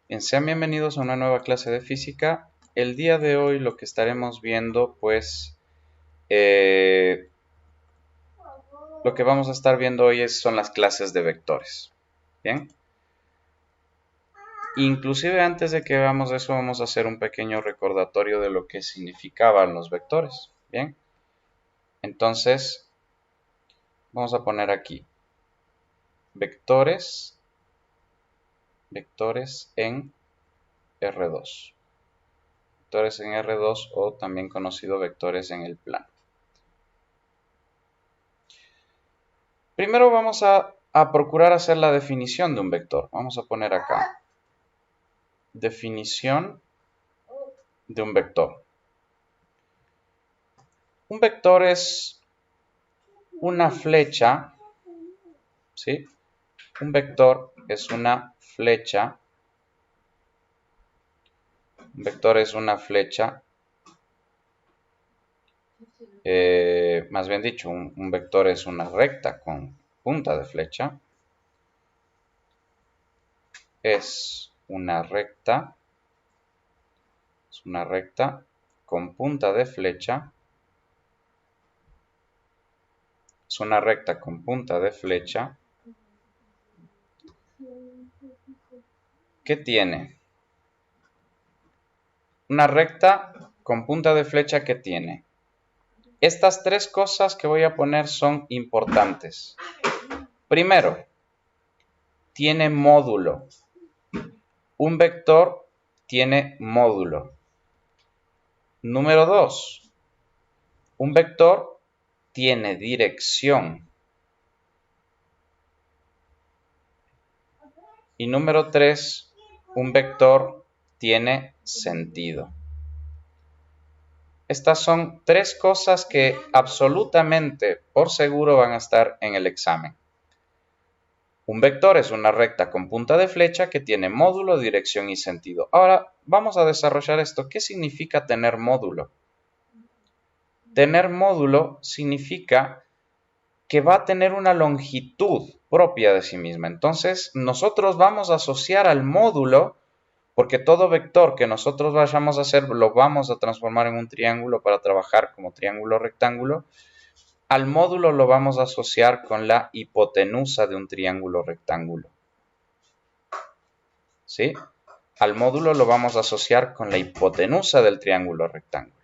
Bien, sean bienvenidos a una nueva clase de física. El día de hoy lo que estaremos viendo, pues, lo que vamos a estar viendo hoy son las clases de vectores. Bien. Inclusive antes de que veamos eso, vamos a hacer un pequeño recordatorio de lo que significaban los vectores. Bien. Entonces, vamos a poner aquí vectores en R2. Vectores en R2 o también conocido vectores en el plano. Primero vamos a procurar hacer la definición de un vector. Vamos a poner acá. Definición de un vector. Un vector es una flecha, ¿sí? Un vector es una flecha. Un vector es una flecha. Más bien dicho, un vector es una recta con punta de flecha. Es una recta con punta de flecha. Es una recta con punta de flecha. ¿Qué tiene? Una recta con punta de flecha que tiene. Estas tres cosas que voy a poner son importantes. Primero, tiene módulo. Un vector tiene módulo. Número 2, un vector tiene dirección. Y número 3, un vector tiene sentido. Estas son tres cosas que absolutamente por seguro van a estar en el examen. Un vector es una recta con punta de flecha que tiene módulo, dirección y sentido. Ahora vamos a desarrollar esto. ¿Qué significa tener módulo? Tener módulo significa que va a tener una longitud propia de sí misma. Entonces, nosotros vamos a asociar al módulo, porque todo vector que nosotros vayamos a hacer lo vamos a transformar en un triángulo para trabajar como triángulo rectángulo. Al módulo lo vamos a asociar con la hipotenusa de un triángulo rectángulo. ¿Sí? Al módulo lo vamos a asociar con la hipotenusa del triángulo rectángulo.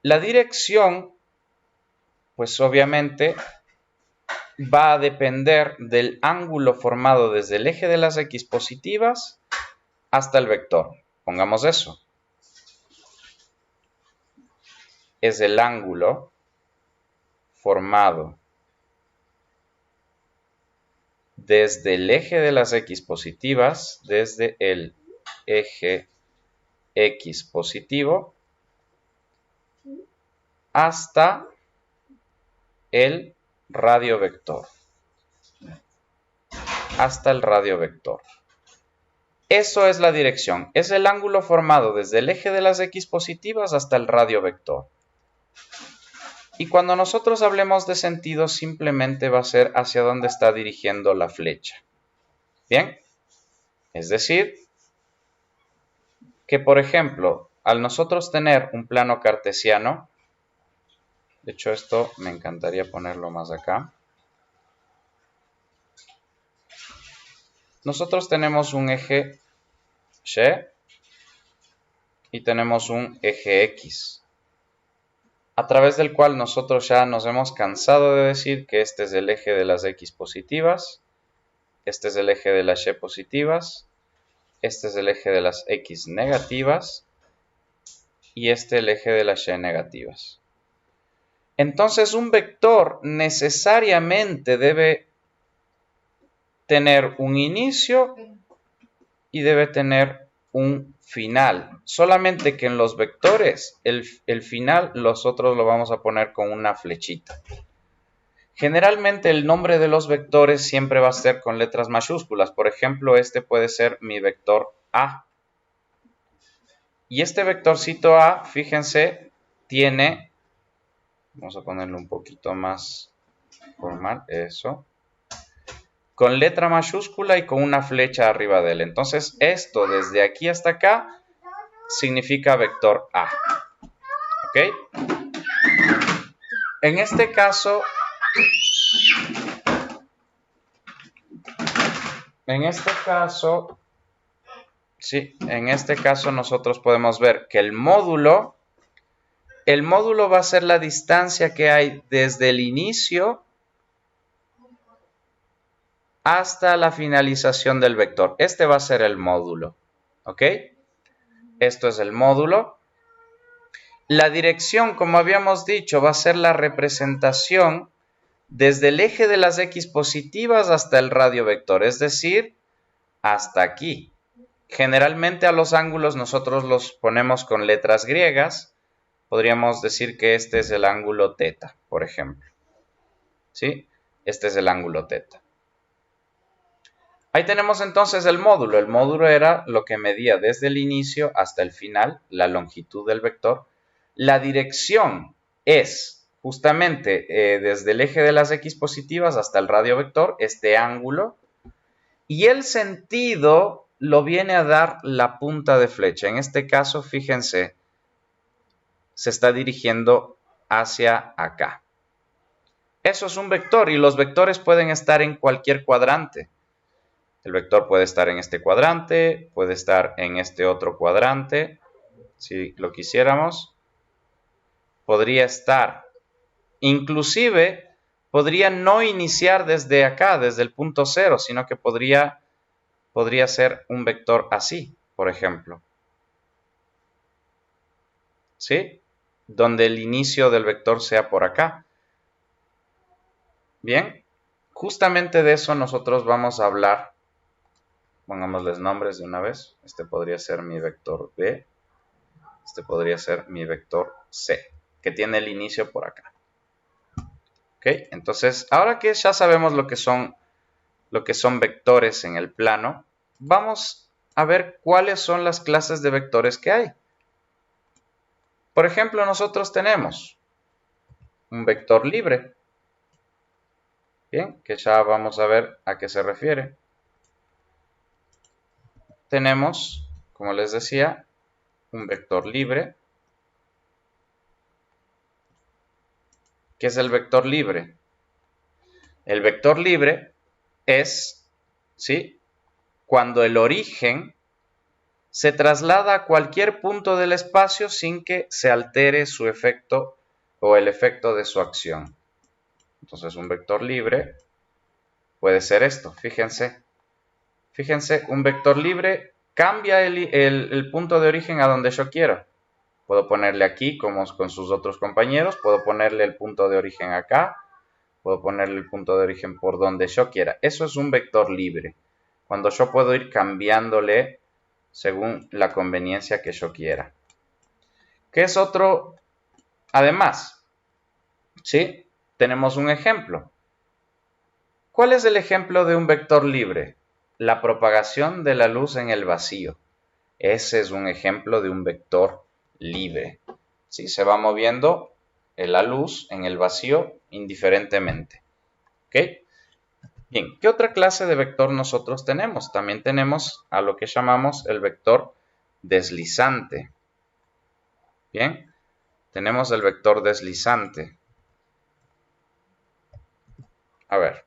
La dirección, pues obviamente, va a depender del ángulo formado desde el eje de las X positivas hasta el vector. Pongamos eso. Es el ángulo formado desde el eje de las X positivas, desde el eje X positivo, hasta el radiovector. Hasta el radiovector. Eso es la dirección. Es el ángulo formado desde el eje de las X positivas hasta el radiovector. Y cuando nosotros hablemos de sentido, simplemente va a ser hacia dónde está dirigiendo la flecha. ¿Bien? Es decir, que por ejemplo, al nosotros tener un plano cartesiano, de hecho esto me encantaría ponerlo más acá. Nosotros tenemos un eje Y y tenemos un eje X, a través del cual nosotros ya nos hemos cansado de decir que este es el eje de las X positivas, este es el eje de las Y positivas, este es el eje de las X negativas y este el eje de las Y negativas. Entonces un vector necesariamente debe tener un inicio y debe tener un final. Solamente que en los vectores el final nosotros lo vamos a poner con una flechita. Generalmente el nombre de los vectores siempre va a ser con letras mayúsculas. Por ejemplo, este puede ser mi vector A. Y este vectorcito A, fíjense, tiene, vamos a ponerlo un poquito más formal, eso. con letra mayúscula y con una flecha arriba de él. Entonces, esto desde aquí hasta acá significa vector A. ¿Ok? En este caso, nosotros podemos ver que el módulo va a ser la distancia que hay desde el inicio hasta la finalización del vector. Este va a ser el módulo. ¿Ok? Esto es el módulo. La dirección, como habíamos dicho, va a ser la representación desde el eje de las X positivas hasta el radio vector, es decir, hasta aquí. Generalmente a los ángulos nosotros los ponemos con letras griegas. Podríamos decir que este es el ángulo teta, por ejemplo. ¿Sí? Este es el ángulo teta. Ahí tenemos entonces el módulo. El módulo era lo que medía desde el inicio hasta el final, la longitud del vector. La dirección es justamente desde el eje de las X positivas hasta el radio vector, este ángulo. Y el sentido lo viene a dar la punta de flecha. En este caso, fíjense, se está dirigiendo hacia acá. Eso es un vector y los vectores pueden estar en cualquier cuadrante. El vector puede estar en este cuadrante, puede estar en este otro cuadrante, si lo quisiéramos. Podría estar, inclusive, podría no iniciar desde acá, desde el punto 0, sino que podría ser un vector así, por ejemplo. ¿Sí? Donde el inicio del vector sea por acá. Bien, justamente de eso nosotros vamos a hablar. Pongámosles nombres de una vez. Este podría ser mi vector B. Este podría ser mi vector C, que tiene el inicio por acá. ¿Ok? Entonces, ahora que ya sabemos lo que son vectores en el plano, vamos a ver cuáles son las clases de vectores que hay. Por ejemplo, nosotros tenemos un vector libre. Bien, que ya vamos a ver a qué se refiere. Tenemos, como les decía, un vector libre. ¿Qué es el vector libre? El vector libre es, ¿sí?, cuando el origen se traslada a cualquier punto del espacio sin que se altere su efecto o el efecto de su acción. Entonces, un vector libre puede ser esto. Fíjense, un vector libre cambia el punto de origen a donde yo quiero. Puedo ponerle aquí como con sus otros compañeros, puedo ponerle el punto de origen acá, puedo ponerle el punto de origen por donde yo quiera. Eso es un vector libre, cuando yo puedo ir cambiándole según la conveniencia que yo quiera. ¿Qué es otro? Además, ¿sí? Tenemos un ejemplo. ¿Cuál es el ejemplo de un vector libre? La propagación de la luz en el vacío. Ese es un ejemplo de un vector libre. ¿Sí? Se va moviendo la luz en el vacío indiferentemente. ¿Ok? Bien, ¿qué otra clase de vector nosotros tenemos? También tenemos a lo que llamamos el vector deslizante. Bien, tenemos el vector deslizante. A ver,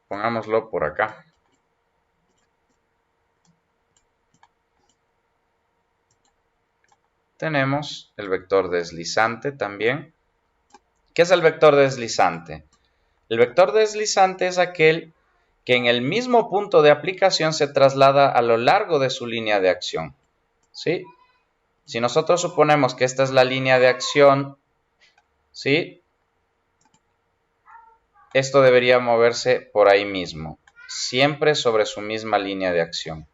pongámoslo por acá. Tenemos el vector deslizante también. ¿Qué es el vector deslizante? El vector deslizante es aquel que en el mismo punto de aplicación se traslada a lo largo de su línea de acción. ¿Sí? Si nosotros suponemos que esta es la línea de acción, ¿sí?, esto debería moverse por ahí mismo, siempre sobre su misma línea de acción.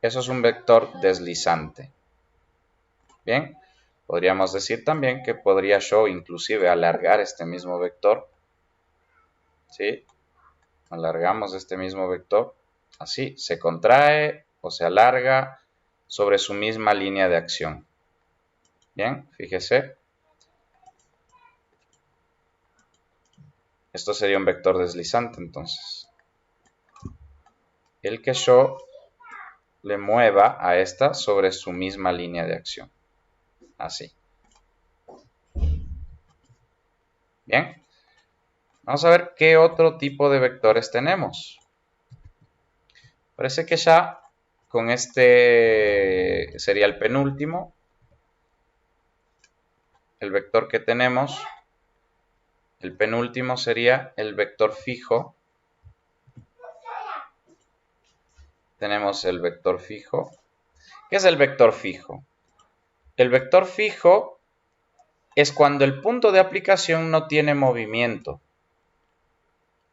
Eso es un vector deslizante. Bien, podríamos decir también que podría yo inclusive alargar este mismo vector. ¿Sí? Alargamos este mismo vector. Así, se contrae o se alarga sobre su misma línea de acción. Bien, fíjese. Esto sería un vector deslizante entonces. el que yo le mueva a esta sobre su misma línea de acción. Así. Bien. Vamos a ver qué otro tipo de vectores tenemos. Parece que ya con este sería el penúltimo. El vector que tenemos, el penúltimo sería el vector fijo. Tenemos el vector fijo. ¿Qué es el vector fijo? El vector fijo es cuando el punto de aplicación no tiene movimiento.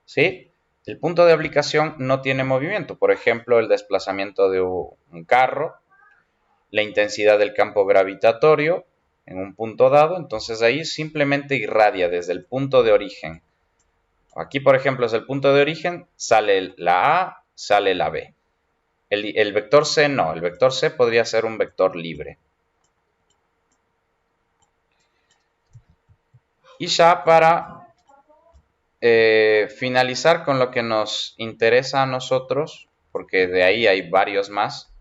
¿Sí? El punto de aplicación no tiene movimiento. Por ejemplo, el desplazamiento de un carro, la intensidad del campo gravitatorio en un punto dado. Entonces ahí simplemente irradia desde el punto de origen. Aquí, por ejemplo, es el punto de origen, sale la A, sale la B. El vector C no, el vector C podría ser un vector libre. Y ya para finalizar con lo que nos interesa a nosotros, porque de ahí hay varios más,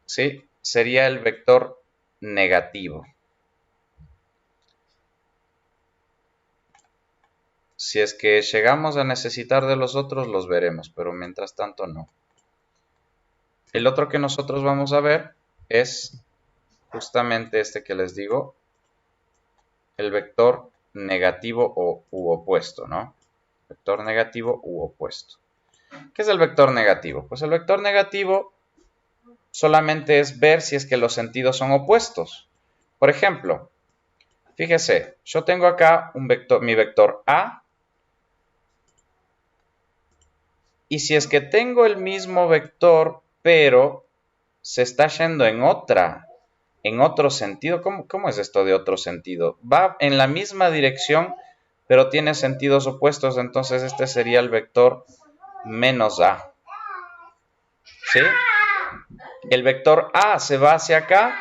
¿sí? Sería el vector negativo. Si es que llegamos a necesitar de los otros, los veremos, pero mientras tanto no. El otro que nosotros vamos a ver es justamente este que les digo, el vector negativo u opuesto, ¿no? Vector negativo u opuesto. ¿Qué es el vector negativo? Pues el vector negativo solamente es ver si es que los sentidos son opuestos. Por ejemplo, fíjese, yo tengo acá mi vector A, y si es que tengo el mismo vector, pero se está yendo en otro sentido. ¿Cómo es esto de otro sentido? Va en la misma dirección, pero tiene sentidos opuestos, entonces este sería el vector menos A. ¿Sí? El vector A se va hacia acá,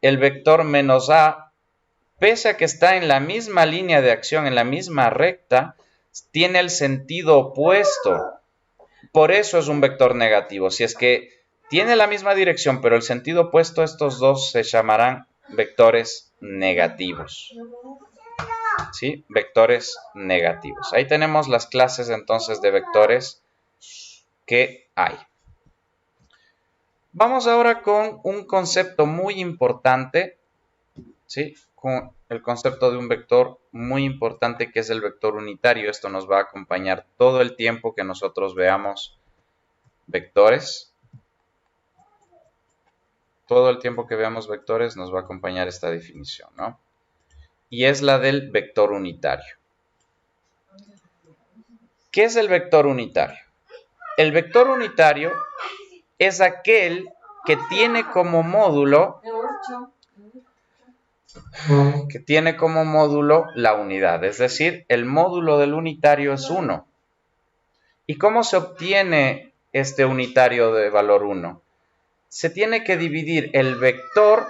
el vector menos A, pese a que está en la misma línea de acción, en la misma recta, tiene el sentido opuesto. Por eso es un vector negativo. Si es que tiene la misma dirección, pero el sentido opuesto, estos dos se llamarán vectores negativos. ¿Sí? Vectores negativos. Ahí tenemos las clases entonces de vectores que hay. Vamos ahora con un concepto muy importante, ¿sí? Con el concepto de un vector muy importante que es el vector unitario. Esto nos va a acompañar todo el tiempo que nosotros veamos vectores. Todo el tiempo que veamos vectores nos va a acompañar esta definición, ¿no? Y es la del vector unitario. ¿Qué es el vector unitario? El vector unitario es aquel que tiene como módulo la unidad, es decir, el módulo del unitario es 1. ¿Y cómo se obtiene este unitario de valor 1? Se tiene que dividir el vector,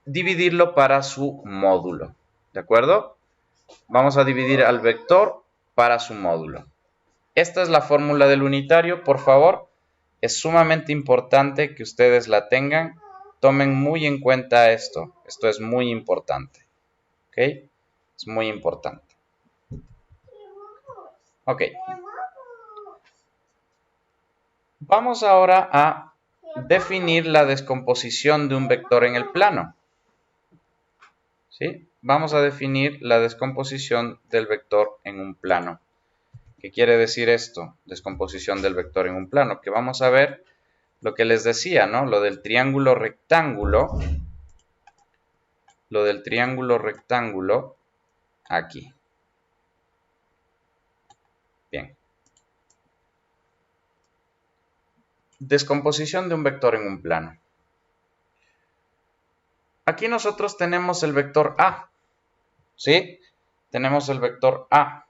dividirlo para su módulo, ¿de acuerdo? Vamos a dividir al vector para su módulo. Esta es la fórmula del unitario, por favor. Es sumamente importante que ustedes la tengan. Tomen muy en cuenta esto. Esto es muy importante. ¿Ok? Es muy importante. Ok. Vamos ahora a definir la descomposición de un vector en el plano. ¿Sí? Vamos a definir la descomposición del vector en un plano. ¿Qué quiere decir esto? Descomposición del vector en un plano. Que vamos a ver lo que les decía, ¿no? Lo del triángulo rectángulo. Lo del triángulo rectángulo aquí. Bien. Descomposición de un vector en un plano. Aquí nosotros tenemos el vector A. ¿Sí? Tenemos el vector A.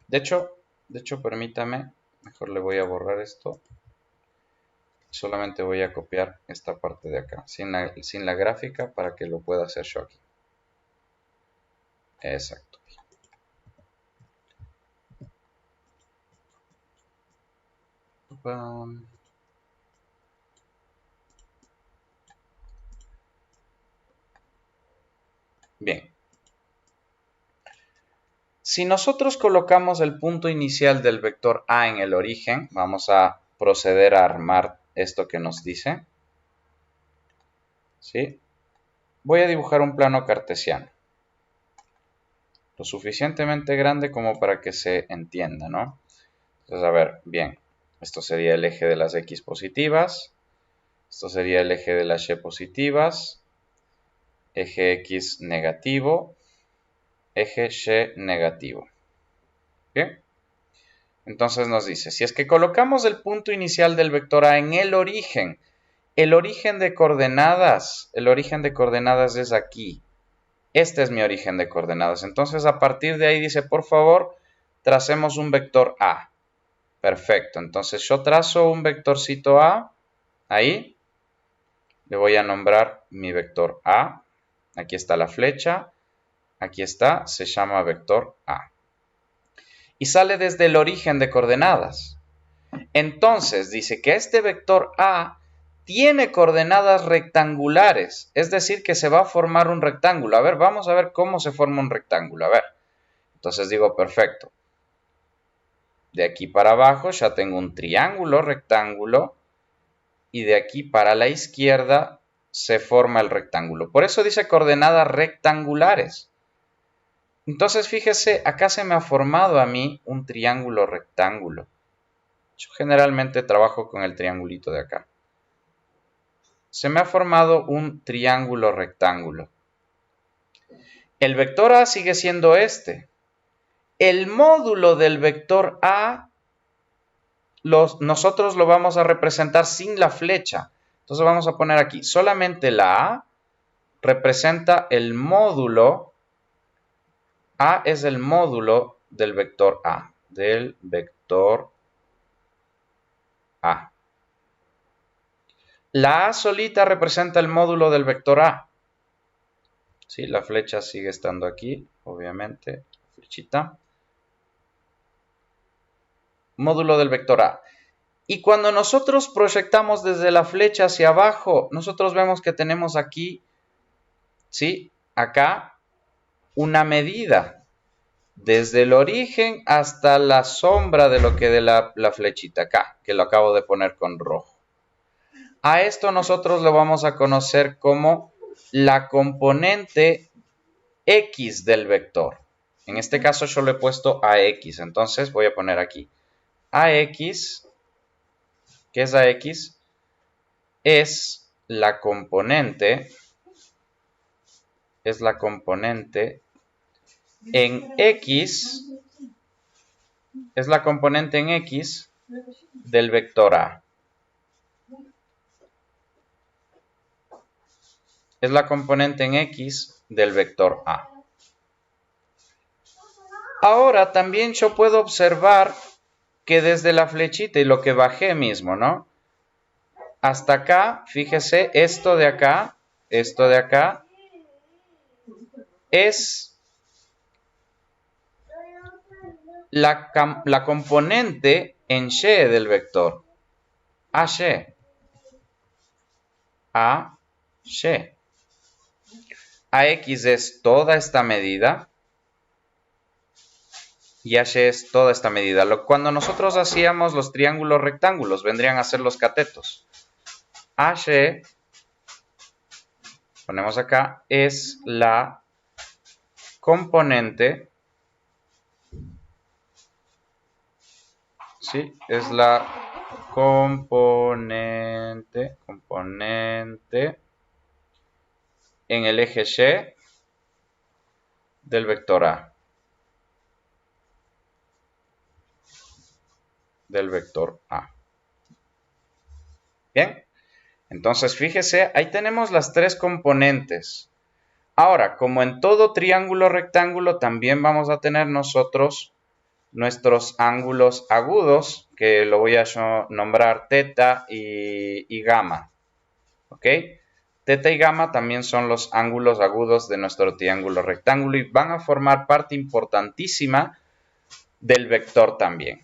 De hecho, permítame, mejor le voy a borrar esto. Solamente voy a copiar esta parte de acá, sin la gráfica, para que lo pueda hacer yo aquí. Exacto. Bien. Si nosotros colocamos el punto inicial del vector A en el origen, vamos a proceder a armar esto que nos dice. ¿Sí? Voy a dibujar un plano cartesiano. Lo suficientemente grande como para que se entienda, ¿no? Entonces, a ver, bien. Esto sería el eje de las X positivas. Esto sería el eje de las Y positivas. Eje X negativo. Eje Y negativo. ¿Bien? Entonces nos dice, si es que colocamos el punto inicial del vector A en el origen de coordenadas es aquí. Este es mi origen de coordenadas. Entonces, a partir de ahí dice, por favor, tracemos un vector A. Perfecto. Entonces, yo trazo un vectorcito A. Ahí. Le voy a nombrar mi vector A. Aquí está la flecha. Aquí está. Se llama vector A. Y sale desde el origen de coordenadas. Entonces, dice que este vector A tiene coordenadas rectangulares, es decir, que se va a formar un rectángulo. A ver, vamos a ver cómo se forma un rectángulo. A ver, entonces digo, perfecto. De aquí para abajo ya tengo un triángulo rectángulo y de aquí para la izquierda se forma el rectángulo. Por eso dice coordenadas rectangulares. Entonces, fíjese, acá se me ha formado a mí un triángulo rectángulo. Yo generalmente trabajo con el triangulito de acá. Se me ha formado un triángulo rectángulo. El vector A sigue siendo este. El módulo del vector A, nosotros lo vamos a representar sin la flecha. Entonces vamos a poner aquí, solamente la A representa el módulo. A es el módulo del vector A. Del vector A. La A solita representa el módulo del vector A. Sí, la flecha sigue estando aquí, obviamente. Flechita. Módulo del vector A. Y cuando nosotros proyectamos desde la flecha hacia abajo, nosotros vemos que tenemos aquí, ¿sí? Acá, una medida. Desde el origen hasta la sombra de lo que de la flechita acá, que lo acabo de poner con rojo. A esto nosotros lo vamos a conocer como la componente X del vector. En este caso yo le he puesto AX, entonces voy a poner aquí AX. ¿Qué es AX? Es la componente en X, es la componente en X del vector A. Es la componente en X del vector A. Ahora también yo puedo observar que desde la flechita y lo que bajé mismo, ¿no? Hasta acá, fíjese, esto de acá es la componente en Y del vector. AY. AY. AX es toda esta medida y AY es toda esta medida. Cuando nosotros hacíamos los triángulos rectángulos, vendrían a ser los catetos. AY, ponemos acá, es la componente, ¿sí? Es la componente en el eje Y del vector A. Bien, entonces fíjese, ahí tenemos las tres componentes. Ahora, como en todo triángulo rectángulo, también vamos a tener nosotros nuestros ángulos agudos, que lo voy a nombrar teta y gamma. ¿Ok? Teta y gamma también son los ángulos agudos de nuestro triángulo rectángulo y van a formar parte importantísima del vector también.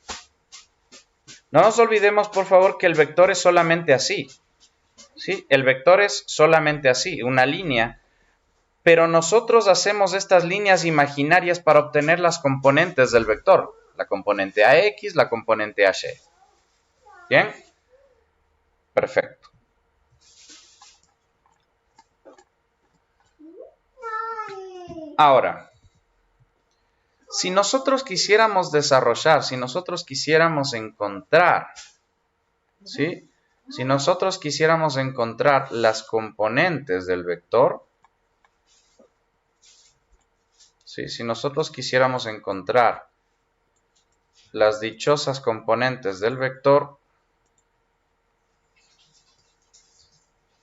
No nos olvidemos, por favor, que el vector es solamente así. ¿Sí? El vector es solamente así, una línea. Pero nosotros hacemos estas líneas imaginarias para obtener las componentes del vector. La componente AX, la componente AY. ¿Bien? Perfecto. Ahora, si nosotros quisiéramos desarrollar, si nosotros quisiéramos encontrar, ¿sí? Si nosotros quisiéramos encontrar las componentes del vector, ¿sí? Si nosotros quisiéramos encontrar las dichosas componentes del vector,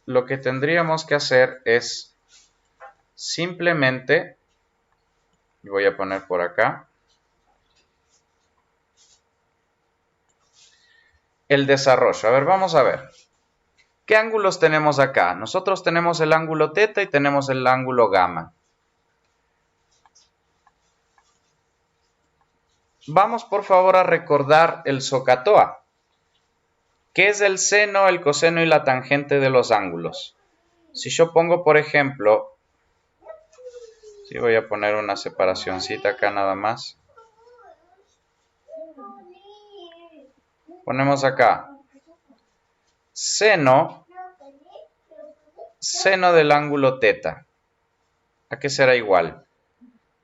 lo que tendríamos que hacer es simplemente, voy a poner por acá, el desarrollo. A ver, vamos a ver. ¿Qué ángulos tenemos acá? Nosotros tenemos el ángulo teta y tenemos el ángulo gamma. Vamos por favor a recordar el SOHCAHTOA. ¿Qué es el seno, el coseno y la tangente de los ángulos? Si yo pongo, por ejemplo, sí, voy a poner una separacióncita acá nada más. Ponemos acá seno del ángulo teta. ¿A qué será igual?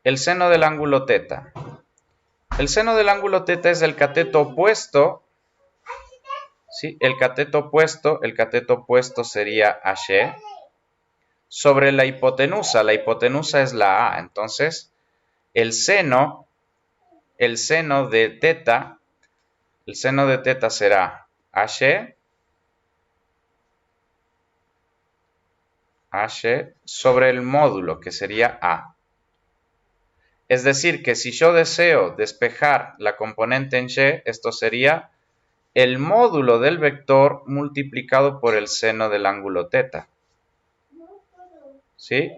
El seno del ángulo teta. El seno del ángulo teta es el cateto opuesto. ¿Sí? El cateto opuesto sería AY sobre la hipotenusa. La hipotenusa es la A. Entonces, el seno de teta, será AY sobre el módulo, que sería A. Es decir, que si yo deseo despejar la componente en Y, esto sería el módulo del vector multiplicado por el seno del ángulo teta. ¿Sí?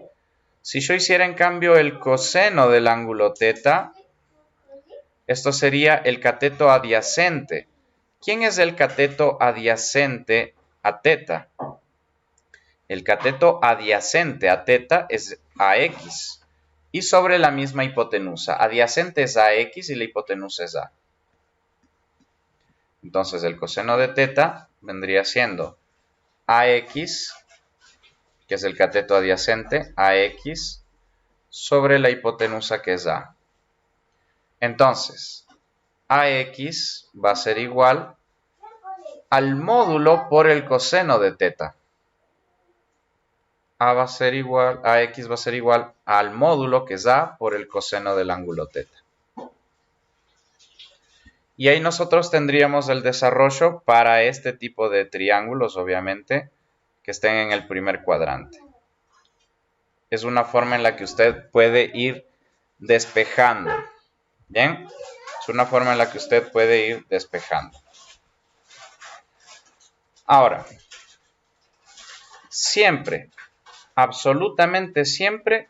Si yo hiciera en cambio el coseno del ángulo teta, esto sería el cateto adyacente. ¿Quién es el cateto adyacente a teta? El cateto adyacente a teta es AX. Y sobre la misma hipotenusa. Adyacente es AX y la hipotenusa es A. Entonces el coseno de teta vendría siendo AX, que es el cateto adyacente, AX, sobre la hipotenusa que es A. Entonces, AX va a ser igual al módulo por el coseno de teta. AX va a ser igual al módulo que es A por el coseno del ángulo teta. Y ahí nosotros tendríamos el desarrollo para este tipo de triángulos, obviamente, que estén en el primer cuadrante. Es una forma en la que usted puede ir despejando. ¿Bien? Es una forma en la que usted puede ir despejando. Ahora, siempre, absolutamente siempre,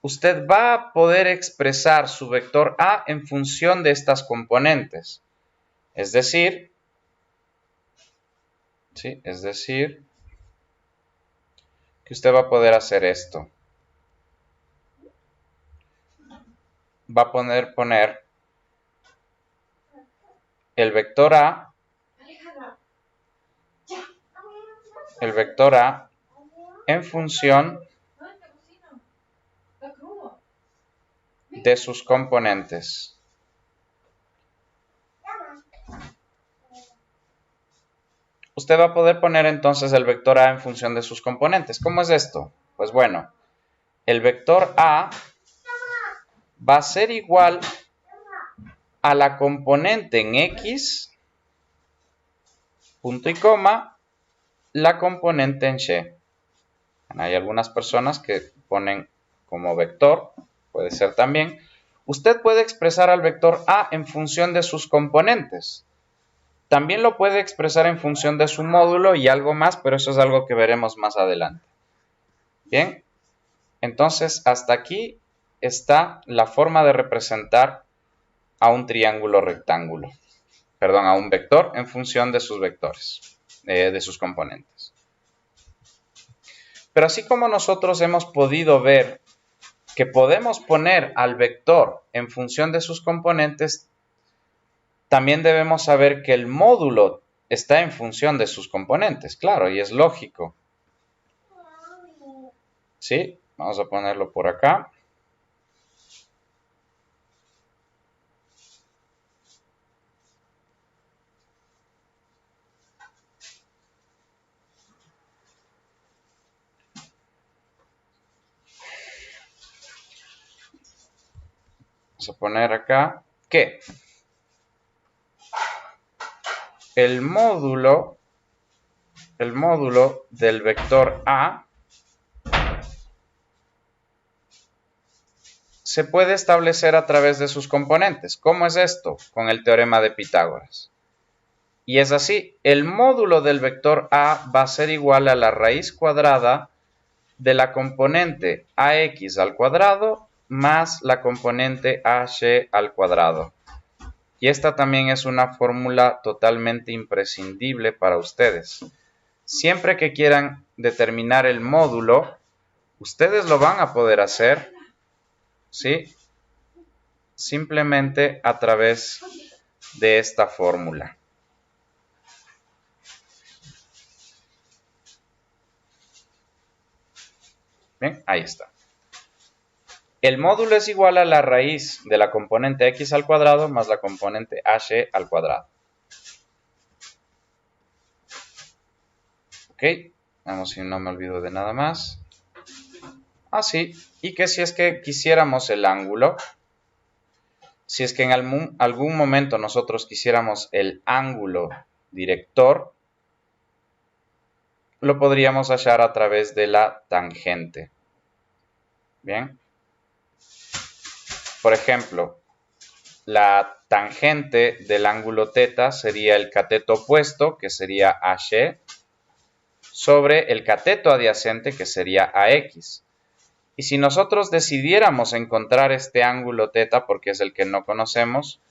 usted va a poder expresar su vector A en función de estas componentes. Es decir, ¿sí? Es decir, que usted va a poder hacer esto. Va a poner el vector A en función de sus componentes. Usted va a poder poner entonces el vector A en función de sus componentes. ¿Cómo es esto? Pues bueno, el vector A va a ser igual a la componente en X, punto y coma, la componente en Y. Hay algunas personas que ponen como vector, puede ser también. Usted puede expresar al vector A en función de sus componentes. También lo puede expresar en función de su módulo y algo más, pero eso es algo que veremos más adelante. Bien, entonces hasta aquí está la forma de representar a un triángulo rectángulo. perdón, a un vector en función de sus vectores, de sus componentes. Pero así como nosotros hemos podido ver que podemos poner al vector en función de sus componentes, también debemos saber que el módulo está en función de sus componentes, claro, y es lógico. ¿Sí? Vamos a ponerlo por acá. Vamos a poner acá que el módulo del vector A se puede establecer a través de sus componentes. ¿Cómo es esto? Con el teorema de Pitágoras. Y es así, el módulo del vector A va a ser igual a la raíz cuadrada de la componente AX al cuadrado más la componente AY al cuadrado. Y esta también es una fórmula totalmente imprescindible para ustedes. Siempre que quieran determinar el módulo, ustedes lo van a poder hacer, ¿sí? Simplemente a través de esta fórmula. Bien, ahí está. El módulo es igual a la raíz de la componente x al cuadrado más la componente hy al cuadrado. Ok, vamos si no me olvido de nada más. Así, y que si es que quisiéramos el ángulo, si es que en algún momento nosotros quisiéramos el ángulo director, lo podríamos hallar a través de la tangente. Bien. Por ejemplo, la tangente del ángulo θ sería el cateto opuesto, que sería AY, sobre el cateto adyacente, que sería AX. Y si nosotros decidiéramos encontrar este ángulo θ, porque es el que no conocemos,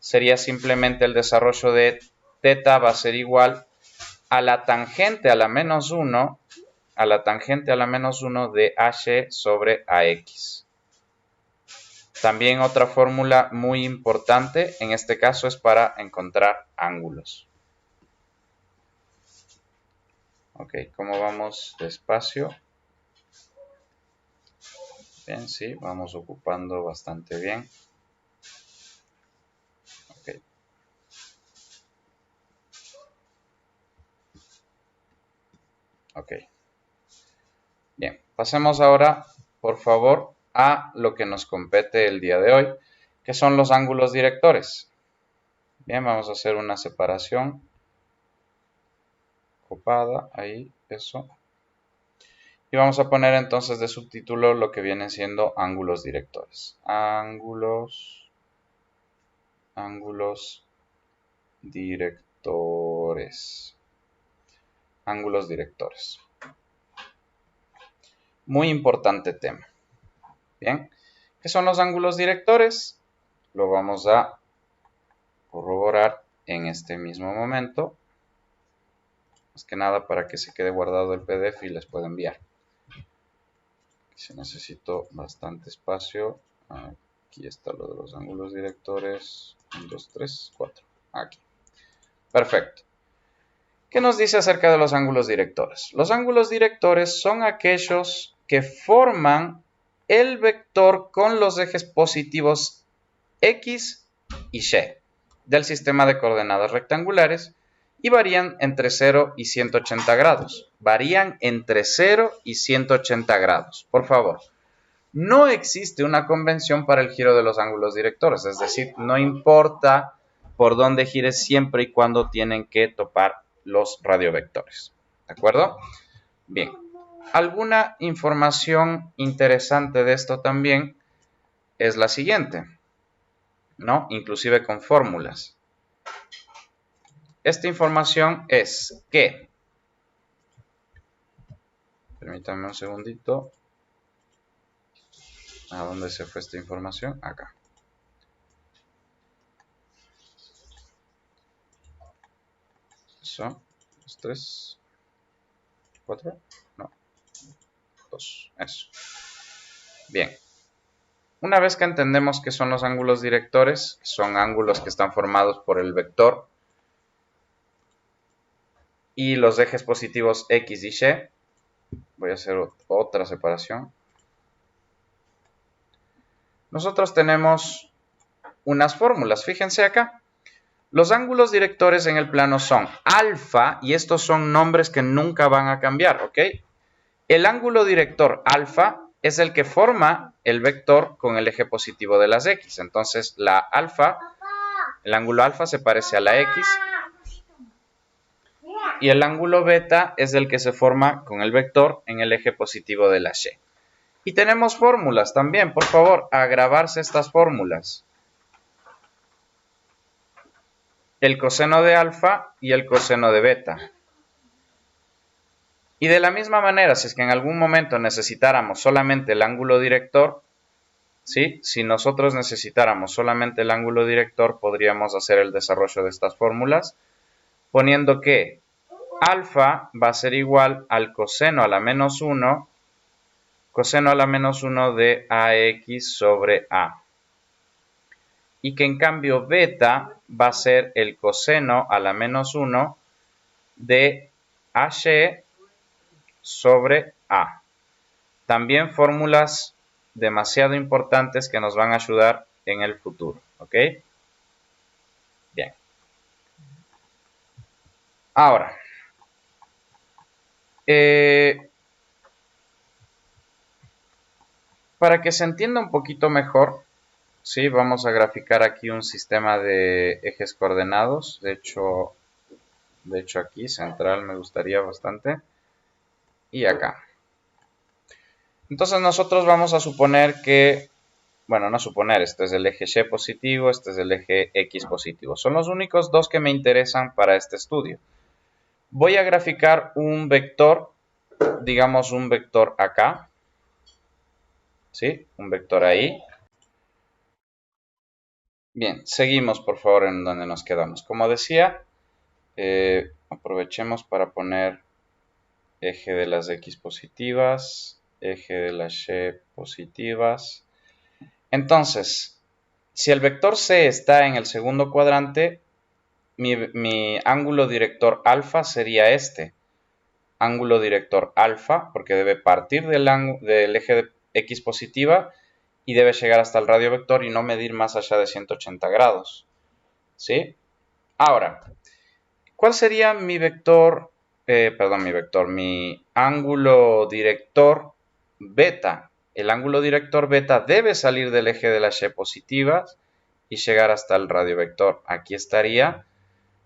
sería simplemente el desarrollo de θ va a ser igual a la tangente a la menos 1, de AY sobre AX. También otra fórmula muy importante, en este caso es para encontrar ángulos. Ok, ¿cómo vamos despacio? Bien, sí, vamos ocupando bastante bien. Ok. Ok. Bien, pasemos ahora, por favor, a lo que nos compete el día de hoy, que son los ángulos directores. Bien, vamos a hacer una separación copada, ahí, eso. Y vamos a poner entonces de subtítulo lo que vienen siendo ángulos directores. Ángulos directores. Ángulos directores. Muy importante tema. Bien, ¿qué son los ángulos directores? Lo vamos a corroborar en este mismo momento. Más que nada para que se quede guardado el PDF y les pueda enviar. Si necesito bastante espacio, aquí está lo de los ángulos directores. 1, 2, 3, 4. Aquí. Perfecto. ¿Qué nos dice acerca de los ángulos directores? Los ángulos directores son aquellos que forman el vector con los ejes positivos X y Y del sistema de coordenadas rectangulares y varían entre 0 y 180 grados. Varían entre 0 y 180 grados. Por favor, no existe una convención para el giro de los ángulos directores, es decir, no importa por dónde gires siempre y cuando tienen que topar los radiovectores. ¿De acuerdo? Bien. Alguna información interesante de esto también es la siguiente, ¿no? Inclusive con fórmulas. Esta información es que, permítanme un segundito, ¿a dónde se fue esta información? Acá. Eso. 2, 3, 4. No. 2. Eso. Bien. Una vez que entendemos qué son los ángulos directores, que son ángulos que están formados por el vector y los ejes positivos X y Y, voy a hacer otra separación. Nosotros tenemos unas fórmulas, fíjense acá. Los ángulos directores en el plano son alfa, y estos son nombres que nunca van a cambiar, ¿ok? El ángulo director alfa es el que forma el vector con el eje positivo de las X. Entonces, el ángulo alfa se parece a la X. Y el ángulo beta es el que se forma con el vector en el eje positivo de la Y. Y tenemos fórmulas también, por favor, a grabarse estas fórmulas. El coseno de alfa y el coseno de beta. Y de la misma manera, si es que en algún momento necesitáramos solamente el ángulo director, ¿sí? Si nosotros necesitáramos solamente el ángulo director, podríamos hacer el desarrollo de estas fórmulas, poniendo que alfa va a ser igual al coseno a la menos 1, coseno a la menos 1 de AX sobre A. Y que en cambio beta va a ser el coseno a la menos 1 de AY sobre A. También fórmulas demasiado importantes que nos van a ayudar en el futuro, ¿ok? Bien. Ahora, para que se entienda un poquito mejor, ¿sí? Vamos a graficar aquí un sistema de ejes coordenados. De hecho aquí, central, me gustaría bastante. Y acá. Entonces nosotros vamos a suponer que, bueno, no suponer, este es el eje Y positivo, este es el eje X positivo. Son los únicos dos que me interesan para este estudio. Voy a graficar un vector, digamos un vector acá, ¿sí? Un vector ahí. Bien, seguimos por favor en donde nos quedamos. Como decía, aprovechemos para poner eje de las X positivas, eje de las Y positivas. Entonces, si el vector C está en el segundo cuadrante, mi ángulo director alfa sería este. Ángulo director alfa, porque debe partir del eje de X positiva y debe llegar hasta el radio vector y no medir más allá de 180 grados. ¿Sí? Ahora, ¿cuál sería mi vector, mi ángulo director beta? El ángulo director beta debe salir del eje de las Y positivas y llegar hasta el radio vector. Aquí estaría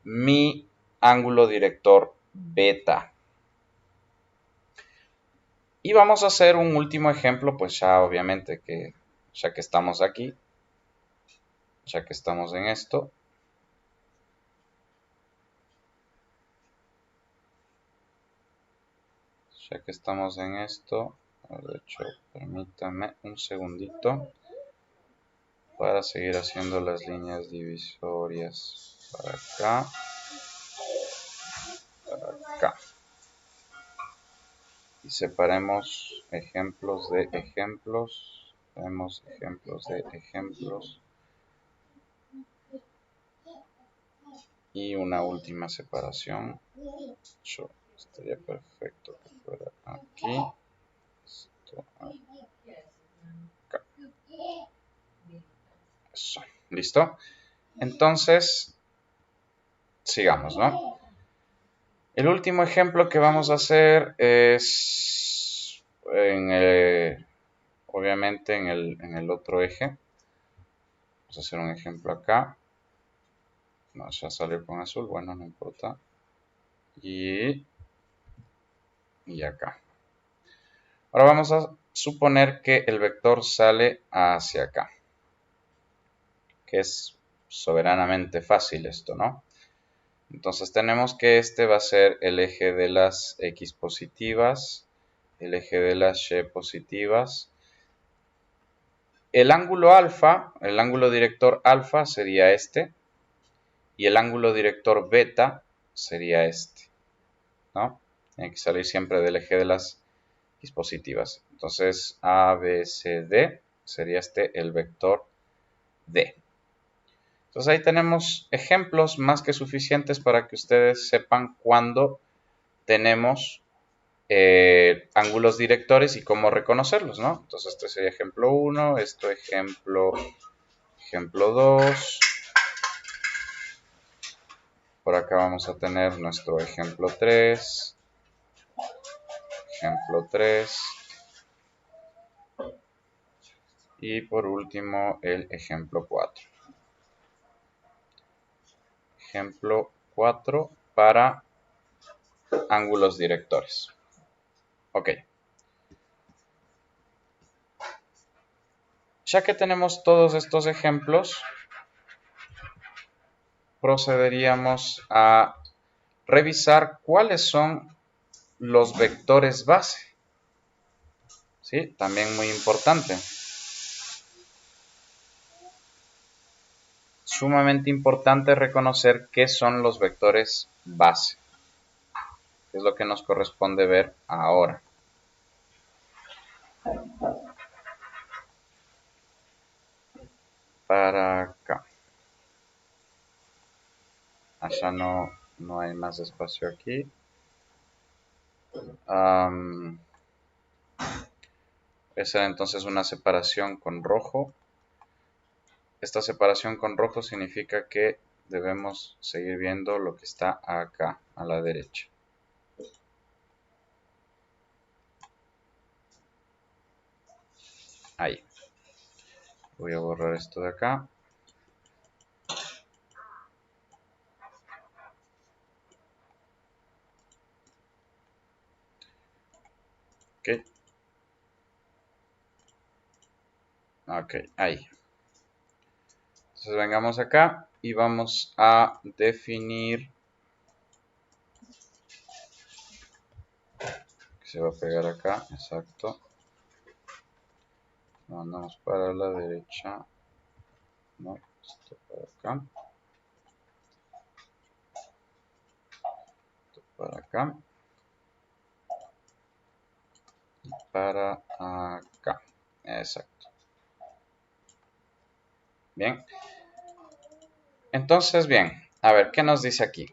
mi ángulo director beta. Y vamos a hacer un último ejemplo, pues ya obviamente que ya que estamos aquí, ya que estamos en esto, de hecho, permítanme un segundito para seguir haciendo las líneas divisorias para acá, para acá. Y separemos ejemplos de ejemplos, tenemos ejemplos de ejemplos. Y una última separación. Estaría perfecto que fuera aquí. Esto acá. Eso. ¿Listo? Entonces, sigamos, ¿no? El último ejemplo que vamos a hacer es obviamente en el otro eje. Vamos a hacer un ejemplo acá. No, ya salió con azul, bueno, no importa. Y acá. Ahora vamos a suponer que el vector sale hacia acá. Que es soberanamente fácil esto, ¿no? Entonces tenemos que este va a ser el eje de las X positivas, el eje de las Y positivas. El ángulo alfa, el ángulo director alfa sería este. Y el ángulo director beta sería este, ¿no? Tiene que salir siempre del eje de las dispositivas. Entonces, A, B, C, D sería este el vector D. Entonces ahí tenemos ejemplos más que suficientes para que ustedes sepan cuándo tenemos ángulos directores y cómo reconocerlos, ¿no? Entonces este sería ejemplo 1, esto ejemplo 2. Por acá vamos a tener nuestro ejemplo 3. Ejemplo 3. Y por último el ejemplo 4. Ejemplo 4 para ángulos directores. Ok. Ya que tenemos todos estos ejemplos, procederíamos a revisar cuáles son los vectores base. ¿Sí? También muy importante. Sumamente importante reconocer qué son los vectores base, que es lo que nos corresponde ver ahora. Para acá. Allá no hay más espacio aquí. Esa era entonces una separación con rojo. Esta separación con rojo significa que debemos seguir viendo lo que está acá, a la derecha. Ahí. Voy a borrar esto de acá. Ok. Ok, ahí. Entonces vengamos acá y vamos a definir. Que se va a pegar acá, exacto. Mandamos para la derecha. No, esto para acá. Esto para acá. Y para acá. Exacto. Bien. Entonces, bien. A ver, ¿qué nos dice aquí?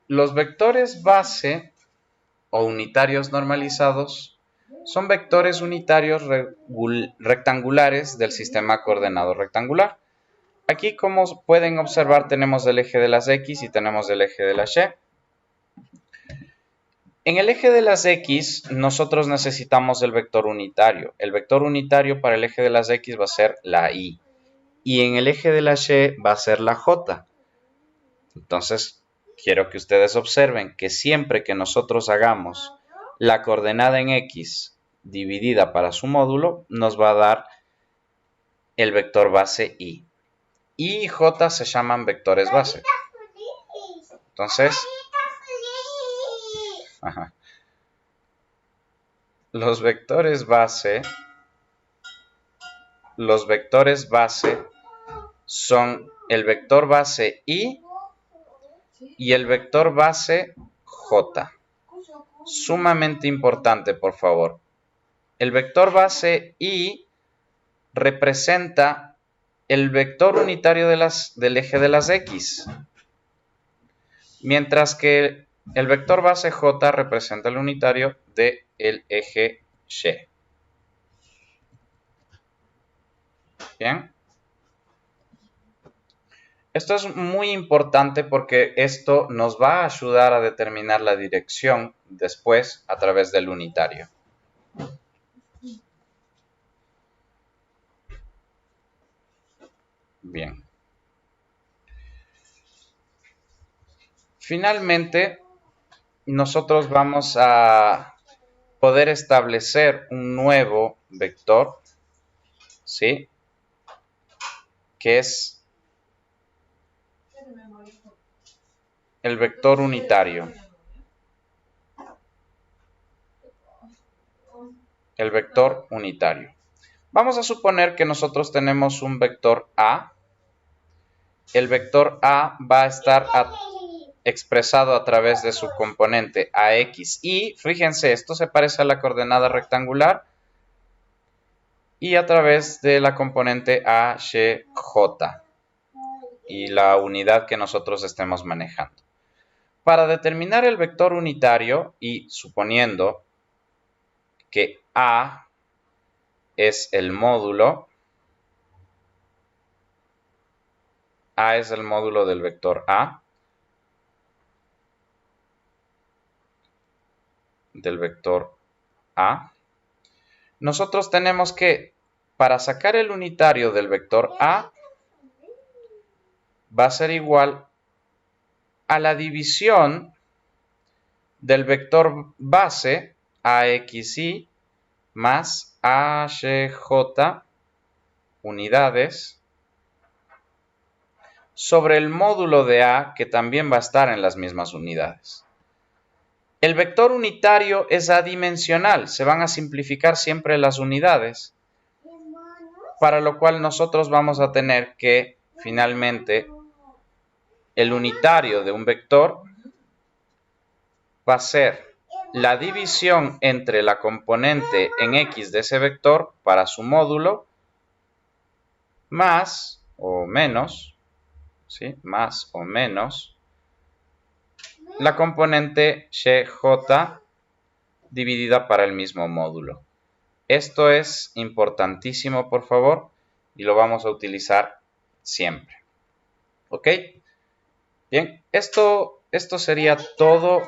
Los vectores base o unitarios normalizados son vectores unitarios rectangulares del sistema coordenado rectangular. Aquí, como pueden observar, tenemos el eje de las X y tenemos el eje de las Y. En el eje de las X, nosotros necesitamos el vector unitario. El vector unitario para el eje de las X va a ser la Y. Y en el eje de las Y va a ser la J. Entonces, quiero que ustedes observen que siempre que nosotros hagamos la coordenada en X dividida para su módulo, nos va a dar el vector base Y. Y y J se llaman vectores base. Entonces, los vectores base son el vector base Y y el vector base J. Sumamente importante, por favor. El vector base Y representa el vector unitario del eje de las X, mientras que el vector base J representa el unitario del eje Y. Bien. Esto es muy importante porque esto nos va a ayudar a determinar la dirección después a través del unitario. Bien. Finalmente, nosotros vamos a poder establecer un nuevo vector, ¿sí? Que es el vector unitario. El vector unitario. Vamos a suponer que nosotros tenemos un vector A. El vector A va a estar expresado a través de su componente AX. Y fíjense, esto se parece a la coordenada rectangular y a través de la componente AY y la unidad que nosotros estemos manejando. Para determinar el vector unitario y suponiendo que A es el módulo, A es el módulo del vector A, nosotros tenemos que, para sacar el unitario del vector A, va a ser igual a la división del vector base AXY más AYJ unidades sobre el módulo de A, que también va a estar en las mismas unidades. El vector unitario es adimensional, se van a simplificar siempre las unidades, para lo cual nosotros vamos a tener que, finalmente, el unitario de un vector va a ser la división entre la componente en X de ese vector para su módulo, más o menos, ¿sí? Más o menos, la componente YJ dividida para el mismo módulo. Esto es importantísimo, por favor, y lo vamos a utilizar siempre. ¿Ok? Bien, esto sería todo